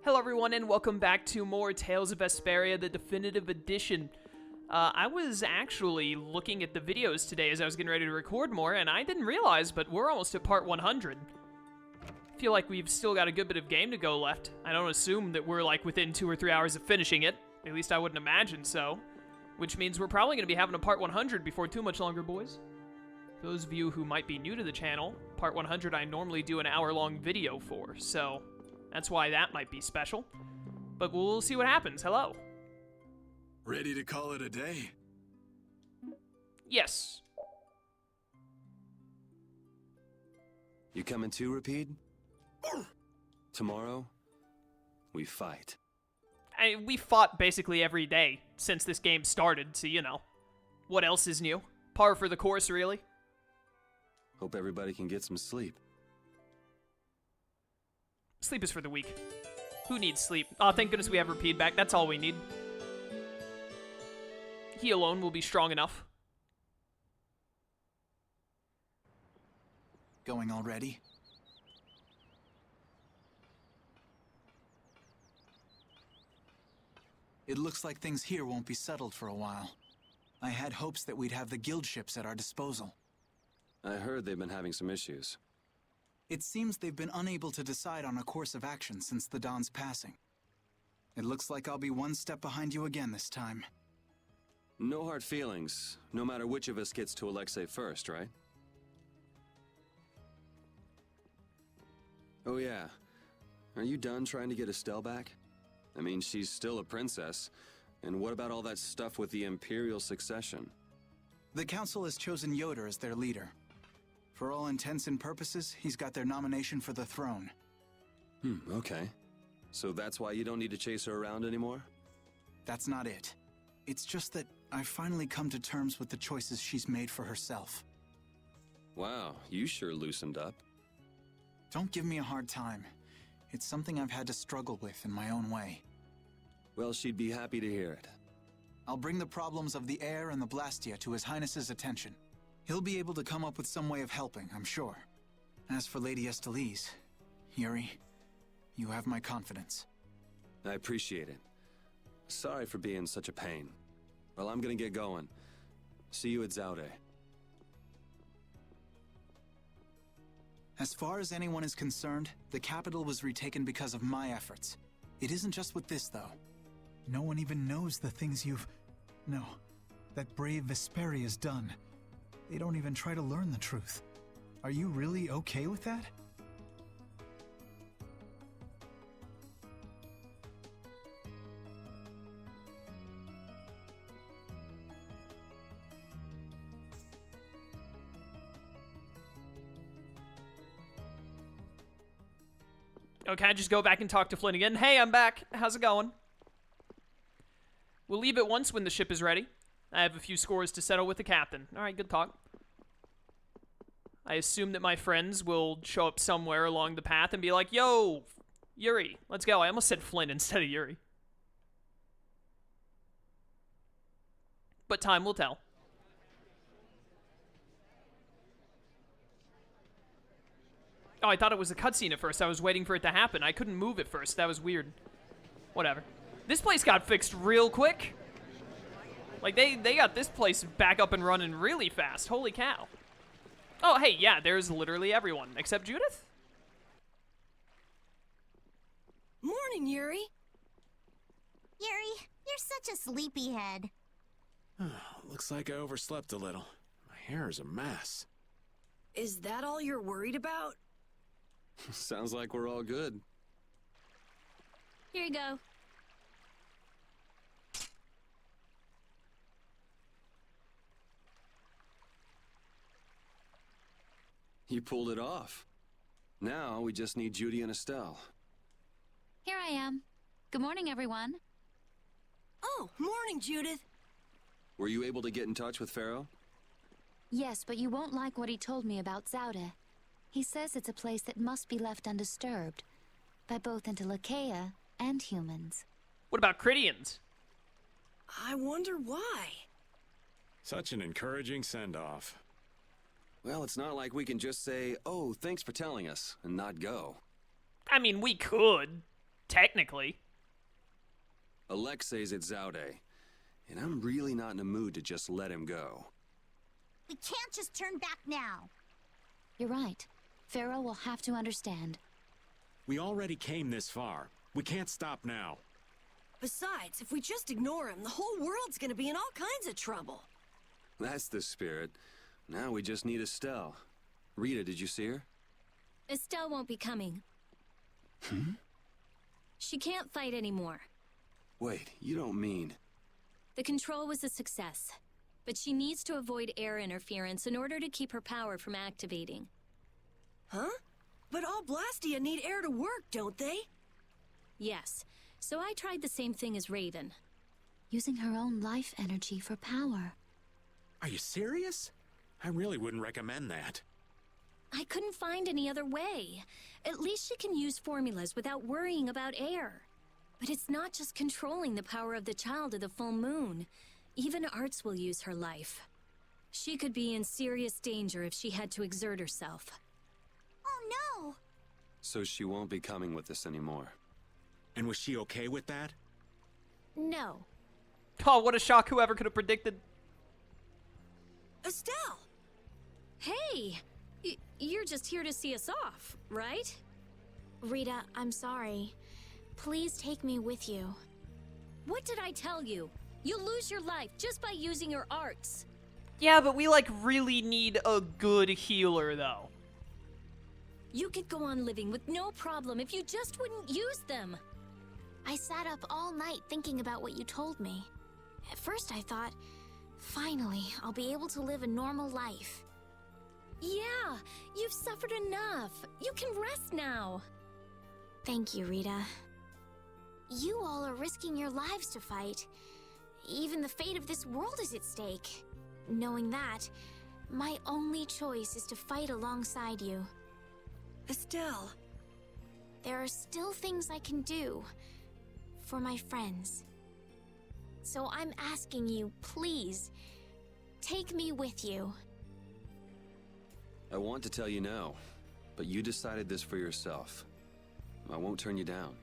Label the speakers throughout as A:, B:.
A: Hello everyone and welcome back to more Tales of Vesperia, the definitive edition. I was actually looking at the videos today as I was getting ready to record more, and I didn't realize, but we're almost at part 100. I feel like we've still got a good bit of game to go left. I don't assume that we're like within 2 or 3 hours of finishing it. At least I wouldn't imagine so. Which means we're probably going to be having a part 100 before too much longer, boys. For those of you who might be new to the channel, part 100 I normally do an hour-long video for, so that's why that might be special. But we'll see what happens. Hello.
B: Ready to call it a day?
A: Yes.
C: You coming too, Rapide? Tomorrow, we fight.
A: We fought basically every day since this game started, so you know. What else is new? Par for the course, really.
C: Hope everybody can get some sleep.
A: Sleep is for the weak. Who needs sleep? Oh, thank goodness we have Rapide back. That's all we need. He alone will be strong enough.
B: Going already? It looks like things here won't be settled for a while. I had hopes that we'd have the guild ships at our disposal.
C: I heard they've been having some issues.
B: It seems they've been unable to decide on a course of action since the Dawn's passing. It looks like I'll be one step behind you again this time.
C: No hard feelings, no matter which of us gets to Alexei first, right? Oh yeah. Are you done trying to get Estelle back? I mean, she's still a princess. And what about all that stuff with the Imperial succession?
B: The Council has chosen Yoder as their leader. For all intents and purposes, he's got their nomination for the throne.
C: Okay. So that's why you don't need to chase her around anymore?
B: That's not it. It's just that I've finally come to terms with the choices she's made for herself.
C: Wow, you sure loosened up.
B: Don't give me a hard time. It's something I've had to struggle with in my own way.
C: Well, she'd be happy to hear it.
B: I'll bring the problems of the air and the Blastia to His Highness's attention. He'll be able to come up with some way of helping, I'm sure. As for Lady Estelle, Yuri, you have my confidence.
C: I appreciate it. Sorry for being such a pain. Well, I'm gonna get going. See you at Zaude.
B: As far as anyone is concerned, the capital was retaken because of my efforts. It isn't just with this, though. No one even knows the things that Brave Vesperia has done. They don't even try to learn the truth. Are you really okay with that?
A: Okay, I just go back and talk to Flynn again. Hey, I'm back. How's it going? We'll leave at once when the ship is ready. I have a few scores to settle with the captain. Alright, good talk. I assume that my friends will show up somewhere along the path and be like, yo, Yuri, let's go. I almost said Flynn instead of Yuri. But time will tell. Oh, I thought it was a cutscene at first. I was waiting for it to happen. I couldn't move at first. That was weird. Whatever. This place got fixed real quick. Like, they got this place back up and running really fast. Holy cow. Oh, hey, yeah, there's literally everyone. Except Judith?
D: Morning, Yuri.
E: Yuri, you're such a sleepyhead.
F: Looks like I overslept a little. My hair is a mess.
D: Is that all you're worried about?
C: Sounds like we're all good.
E: Here you go.
C: You pulled it off. Now we just need Judy and Estelle.
E: Here I am. Good morning, everyone.
D: Oh, morning, Judith.
C: Were you able to get in touch with Pharaoh?
E: Yes, but you won't like what he told me about Zaude. He says it's a place that must be left undisturbed by both Intellekea and humans.
A: What about Cridians?
D: I wonder why.
F: Such an encouraging send-off.
C: Well, it's not like we can just say, oh, thanks for telling us, and not go.
A: I mean, we could. Technically.
C: Alexei's at Zaude, and I'm really not in a mood to just let him go.
G: We can't just turn back now.
E: You're right. Pharaoh will have to understand.
F: We already came this far. We can't stop now.
D: Besides, if we just ignore him, the whole world's gonna be in all kinds of trouble.
C: That's the spirit. Now we just need Estelle. Rita, did you see her?
H: Estelle won't be coming. She can't fight anymore.
C: Wait, you don't mean...
H: The control was a success, but she needs to avoid air interference in order to keep her power from activating.
D: Huh? But all Blastia need air to work, don't they?
H: Yes, so I tried the same thing as Raven.
E: Using her own life energy for power.
F: Are you serious? I really wouldn't recommend that.
H: I couldn't find any other way. At least she can use formulas without worrying about air. But it's not just controlling the power of the child of the full moon. Even Arts will use her life. She could be in serious danger if she had to exert herself.
G: Oh no!
C: So she won't be coming with us anymore.
F: And was she okay with that?
H: No.
A: Oh, what a shock, whoever could have predicted.
D: Estelle!
H: Hey! You're just here to see us off, right?
I: Rita, I'm sorry. Please take me with you.
H: What did I tell you? You'll lose your life just by using your arts.
A: Yeah, but we, like, really need a good healer, though.
H: You could go on living with no problem if you just wouldn't use them.
I: I sat up all night thinking about what you told me. At first I thought, finally, I'll be able to live a normal life.
H: Yeah, you've suffered enough. You can rest now.
I: Thank you, Rita. You all are risking your lives to fight. Even the fate of this world is at stake. Knowing that, my only choice is to fight alongside you.
D: Estelle.
I: There are still things I can do for my friends. So I'm asking you, please, take me with you.
C: I want to tell you no, but you decided this for yourself. I won't turn you down.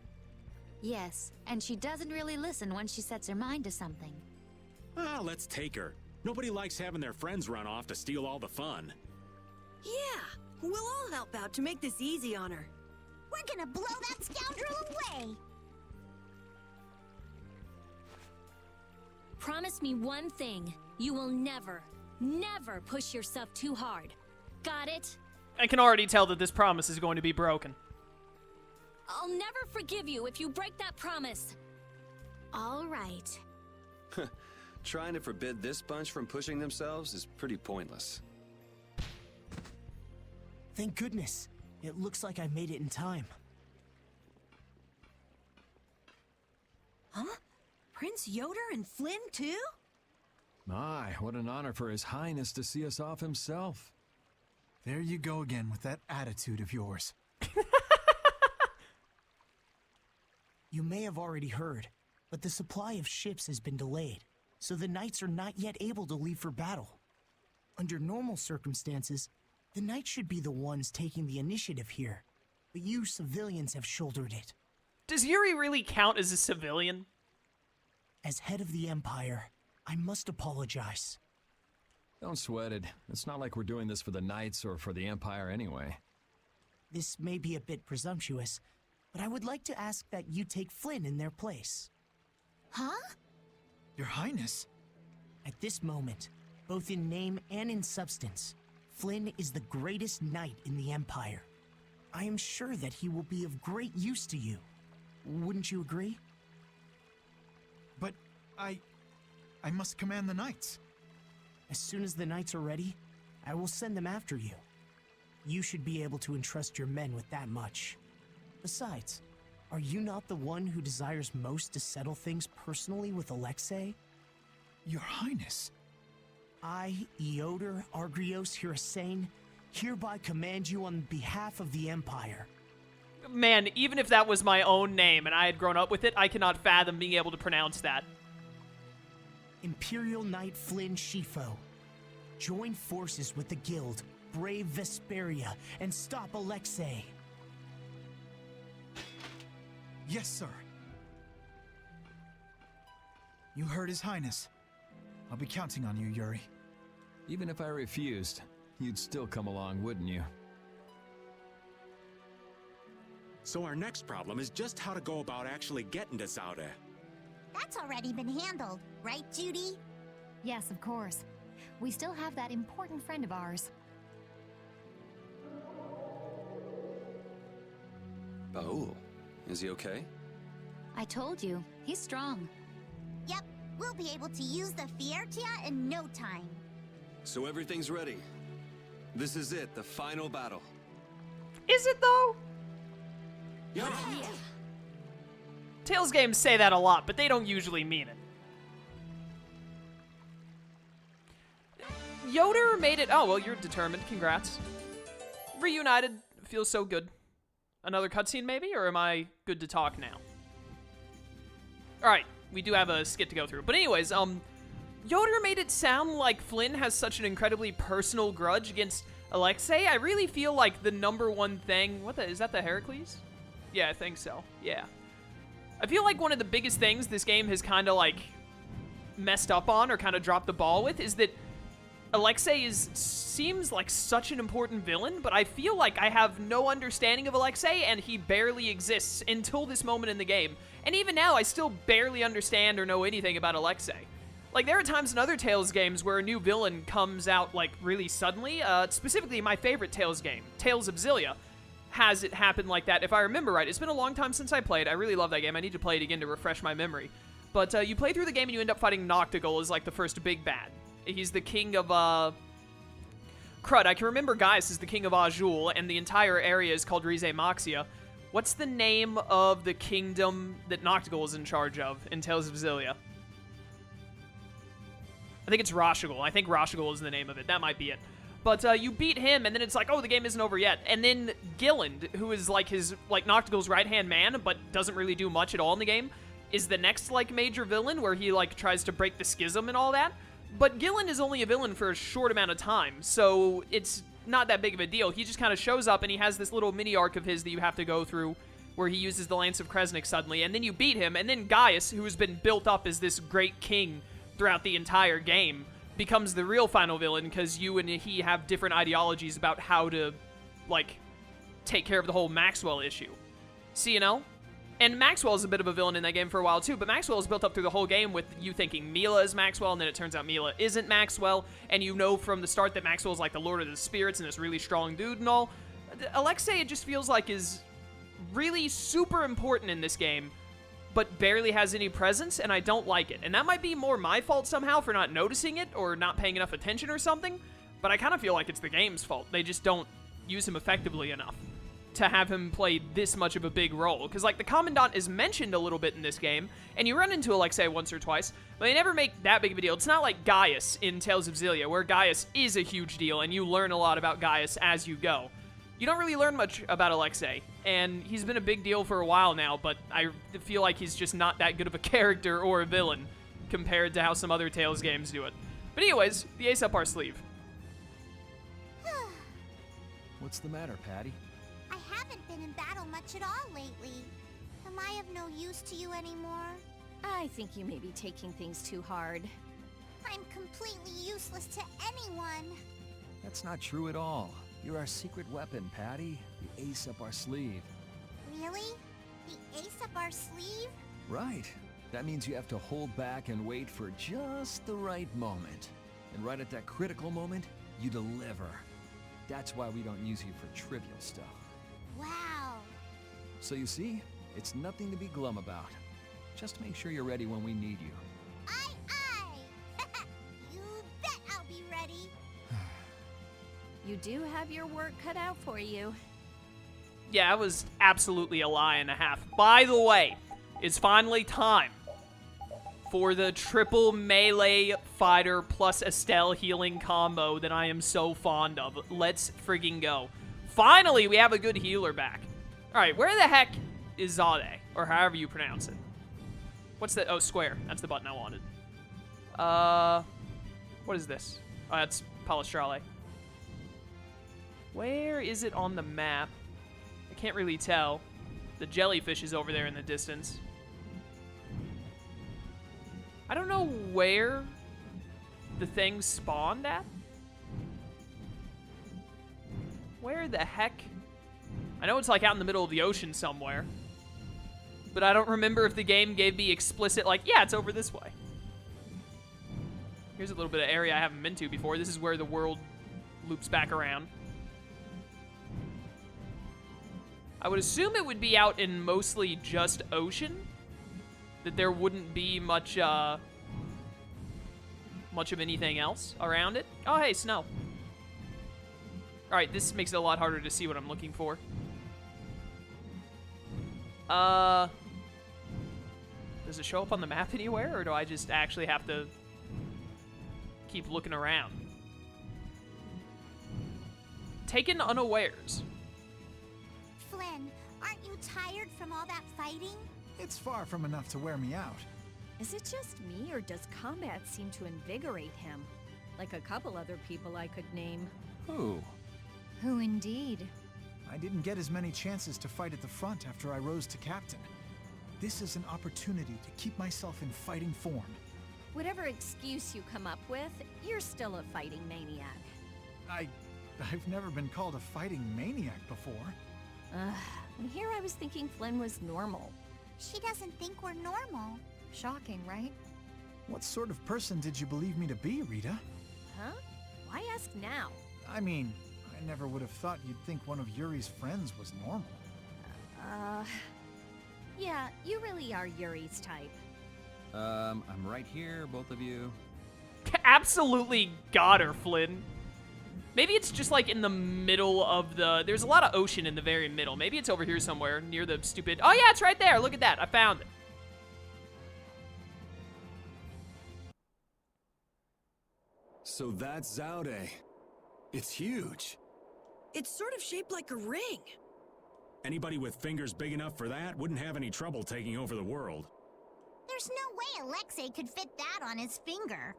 E: Yes, and she doesn't really listen when she sets her mind to something.
F: Ah, let's take her. Nobody likes having their friends run off to steal all the fun.
D: Yeah, we'll all help out to make this easy on her.
G: We're gonna blow that scoundrel away!
H: Promise me one thing. You will never, never push yourself too hard. Got it?
A: I can already tell that this promise is going to be broken.
H: I'll never forgive you if you break that promise.
I: All right.
C: Trying to forbid this bunch from pushing themselves is pretty pointless.
J: Thank goodness. It looks like I made it in time.
D: Huh? Prince Yoder and Flynn, too?
K: My, what an honor for His Highness to see us off himself.
B: There you go again with that attitude of yours.
J: You may have already heard, but the supply of ships has been delayed, so the knights are not yet able to leave for battle. Under normal circumstances, the knights should be the ones taking the initiative here, but you civilians have shouldered it.
A: Does Yuri really count as a civilian?
J: As head of the Empire, I must apologize.
K: Don't sweat it. It's not like we're doing this for the Knights or for the Empire anyway.
J: This may be a bit presumptuous, but I would like to ask that you take Flynn in their place.
I: Huh?
B: Your Highness?
J: At this moment, both in name and in substance, Flynn is the greatest knight in the Empire. I am sure that he will be of great use to you. Wouldn't you agree?
B: But I must command the knights.
J: As soon as the knights are ready, I will send them after you. You should be able to entrust your men with that much. Besides, are you not the one who desires most to settle things personally with Alexei?
B: Your Highness.
J: I, Eoder Argrios Hirasane, hereby command you on behalf of the Empire.
A: Man, even if that was my own name and I had grown up with it, I cannot fathom being able to pronounce that.
J: Imperial Knight Flynn Shifo. Join forces with the guild, Brave Vesperia, and stop Alexei.
B: Yes, sir. You heard His Highness. I'll be counting on you, Yuri.
K: Even if I refused, you'd still come along, wouldn't you?
F: So our next problem is just how to go about actually getting to Zaude.
G: That's already been handled, right, Judy?
E: Yes, of course. We still have that important friend of ours.
C: Baul, is he okay?
E: I told you, he's strong.
G: Yep, we'll be able to use the Fiertia in no time.
C: So everything's ready. This is it, the final battle.
A: Is it though?
F: Yeah.
A: Tales games say that a lot, but they don't usually mean it. Yoder made it. Oh, well, you're determined. Congrats. Reunited. Feels so good. Another cutscene, maybe? Or am I good to talk now? Alright, we do have a skit to go through. But anyways, Yoder made it sound like Flynn has such an incredibly personal grudge against Alexei. I really feel like the #1 thing... is that the Heracles? Yeah, I think so. Yeah. I feel like one of the biggest things this game has kind of, like, messed up on or kind of dropped the ball with is that Alexei seems like such an important villain, but I feel like I have no understanding of Alexei, and he barely exists until this moment in the game. And even now, I still barely understand or know anything about Alexei. Like, there are times in other Tales games where a new villain comes out, like, really suddenly. Specifically, my favorite Tales game, Tales of Xillia, has it happen like that, if I remember right. It's been a long time since I played. I really love that game. I need to play it again to refresh my memory. But you play through the game and you end up fighting Noctigal as, like, the first big bad. He's the king of, Crud. I can remember Gaius is the king of Azul, and the entire area is called Rize Maxia. What's the name of the kingdom that Noctigal is in charge of in Tales of Xillia? I think it's Rashigal. I think Rashigal is the name of it. That might be it. But you beat him, and then it's like, oh, the game isn't over yet. And then Gilland, who is like his, like, Noctigal's right-hand man, but doesn't really do much at all in the game, is the next, like, major villain where he, like, tries to break the schism and all that. But Gilland is only a villain for a short amount of time, so it's not that big of a deal. He just kind of shows up, and he has this little mini-arc of his that you have to go through where he uses the Lance of Kresnik suddenly, and then you beat him, and then Gaius, who has been built up as this great king throughout the entire game, becomes the real final villain because you and he have different ideologies about how to, like, take care of the whole Maxwell issue. See, you know? And Maxwell is a bit of a villain in that game for a while, too, but Maxwell is built up through the whole game with you thinking Mila is Maxwell, and then it turns out Mila isn't Maxwell, and you know from the start that Maxwell is like the Lord of the Spirits and this really strong dude and all. Alexei, it just feels like, is really super important in this game, but barely has any presence, and I don't like it. And that might be more my fault somehow for not noticing it or not paying enough attention or something, but I kind of feel like it's the game's fault. They just don't use him effectively enough to have him play this much of a big role. Because, like, the Commandant is mentioned a little bit in this game, and you run into Alexei once or twice, but they never make that big of a deal. It's not like Gaius in Tales of Xillia, where Gaius is a huge deal, and you learn a lot about Gaius as you go. You don't really learn much about Alexei, and he's been a big deal for a while now, but I feel like he's just not that good of a character or a villain compared to how some other Tales games do it. But anyways, the ace up our sleeve.
K: What's the matter, Patty?
G: I haven't been in battle much at all lately. Am I of no use to you anymore?
H: I think you may be taking things too hard.
G: I'm completely useless to anyone.
K: That's not true at all. You're our secret weapon, Patty. The ace up our sleeve.
G: Really? The ace up our sleeve?
K: Right. That means you have to hold back and wait for just the right moment. And right at that critical moment, you deliver. That's why we don't use you for trivial stuff.
G: Wow.
K: So you see, it's nothing to be glum about. Just make sure you're ready when we need you.
G: Aye. You bet I'll be ready.
H: You do have your work cut out for you.
A: Yeah, it was absolutely a lie and a half. By the way, it's finally time for the triple melee fighter plus Estelle healing combo that I am so fond of. Let's friggin' go. Finally, we have a good healer back. Alright, where the heck is Zaude? Or however you pronounce it. What's that? Oh, square. That's the button I wanted. What is this? Oh, that's Palestrale. Where is it on the map? I can't really tell. The jellyfish is over there in the distance. I don't know where the thing spawned at. Where the heck? I know it's like out in the middle of the ocean somewhere. But I don't remember if the game gave me explicit, like, yeah, it's over this way. Here's a little bit of area I haven't been to before. This is where the world loops back around. I would assume it would be out in mostly just ocean. That there wouldn't be much of anything else around it. Oh, hey, snow. All right, this makes it a lot harder to see what I'm looking for. Does it show up on the map anywhere, or do I just actually have to keep looking around? Taken unawares.
G: Flynn, aren't you tired from all that fighting?
B: It's far from enough to wear me out.
L: Is it just me, or does combat seem to invigorate him? Like a couple other people I could name.
K: Who?
L: Who indeed?
B: I didn't get as many chances to fight at the front after I rose to captain. This is an opportunity to keep myself in fighting form.
L: Whatever excuse you come up with, you're still a fighting maniac.
B: I've never been called a fighting maniac before.
L: And here I was thinking Flynn was normal.
G: She doesn't think we're normal.
L: Shocking, right?
B: What sort of person did you believe me to be, Rita?
L: Huh? Why ask now?
B: I mean, I never would have thought you'd think one of Yuri's friends was normal.
L: Yeah, you really are Yuri's type.
K: I'm right here, both of you.
A: Absolutely got her, Flynn. Maybe it's just like in the middle of the... There's a lot of ocean in the very middle. Maybe it's over here somewhere near the stupid... Oh yeah, it's right there. Look at that. I found it.
C: So that's Zaude. It's huge.
D: It's sort of shaped like a ring.
F: Anybody with fingers big enough for that wouldn't have any trouble taking over the world.
G: There's no way Alexei could fit that on his finger.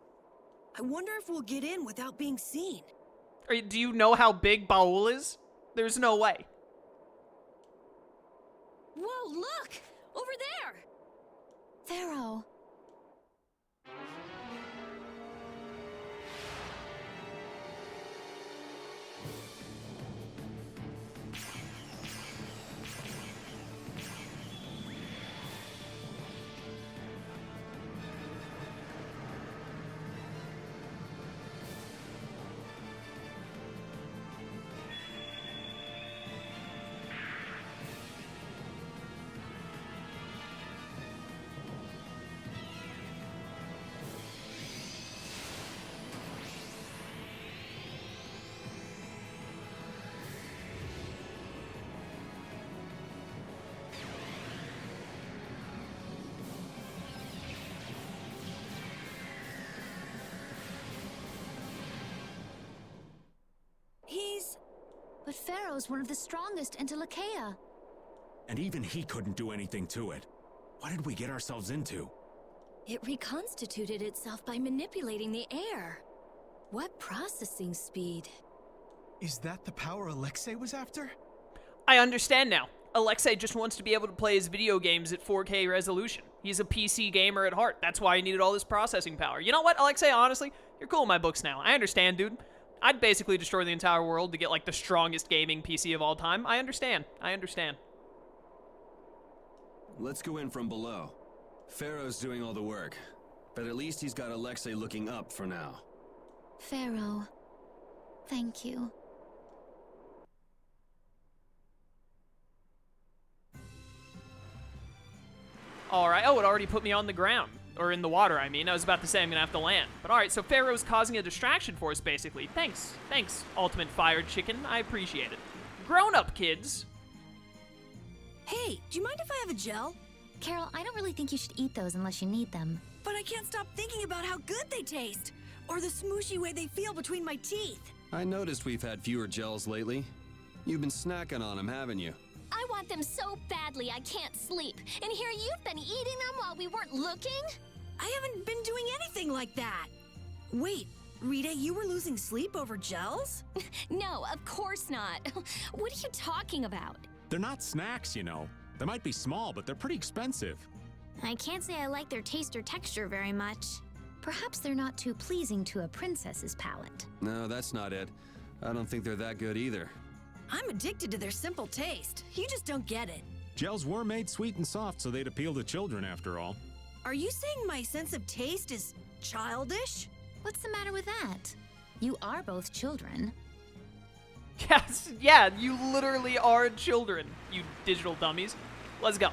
D: I wonder if we'll get in without being seen.
A: Do you know how big Baul is? There's no way.
H: Whoa, look! Over there!
E: Pharaoh. But Pharaoh's one of the strongest in Telekea.
F: And even he couldn't do anything to it. What did we get ourselves into?
H: It reconstituted itself by manipulating the air. What processing speed?
B: Is that the power Alexei was after?
A: I understand now. Alexei just wants to be able to play his video games at 4K resolution. He's a PC gamer at heart. That's why he needed all this processing power. You know what, Alexei, honestly, you're cool in my books now. I understand, dude. I'd basically destroy the entire world to get, like, the strongest gaming PC of all time. I understand. I understand.
C: Let's go in from below. Pharaoh's doing all the work, but at least he's got Alexei looking up for now.
E: Pharaoh, thank you.
A: Alright, oh, it already put me on the ground. Or in the water, I mean. I was about to say I'm gonna have to land. But alright, so Pharaoh's causing a distraction for us, basically. Thanks. Thanks, Ultimate Fire Chicken. I appreciate it. Grown-up kids.
D: Hey, do you mind if I have a gel?
E: Carol, I don't really think you should eat those unless you need them.
D: But I can't stop thinking about how good they taste. Or the smooshy way they feel between my teeth.
C: I noticed we've had fewer gels lately. You've been snacking on them, haven't you?
I: I want them so badly I can't sleep. And here you've been eating them while we weren't looking?
D: I haven't been doing anything like that. Wait, Rita, you were losing sleep over gels?
I: No, of course not. What are you talking about?
F: They're not snacks, you know. They might be small, but they're pretty expensive.
I: I can't say I like their taste or texture very much.
E: Perhaps they're not too pleasing to a princess's palate.
C: No, that's not it. I don't think they're that good either.
D: I'm addicted to their simple taste. You just don't get it.
F: Gels were made sweet and soft so they'd appeal to children after all.
D: Are you saying my sense of taste is childish?
E: What's the matter with that? You are both children.
A: Yes, yeah, you literally are children, you digital dummies. Let's go.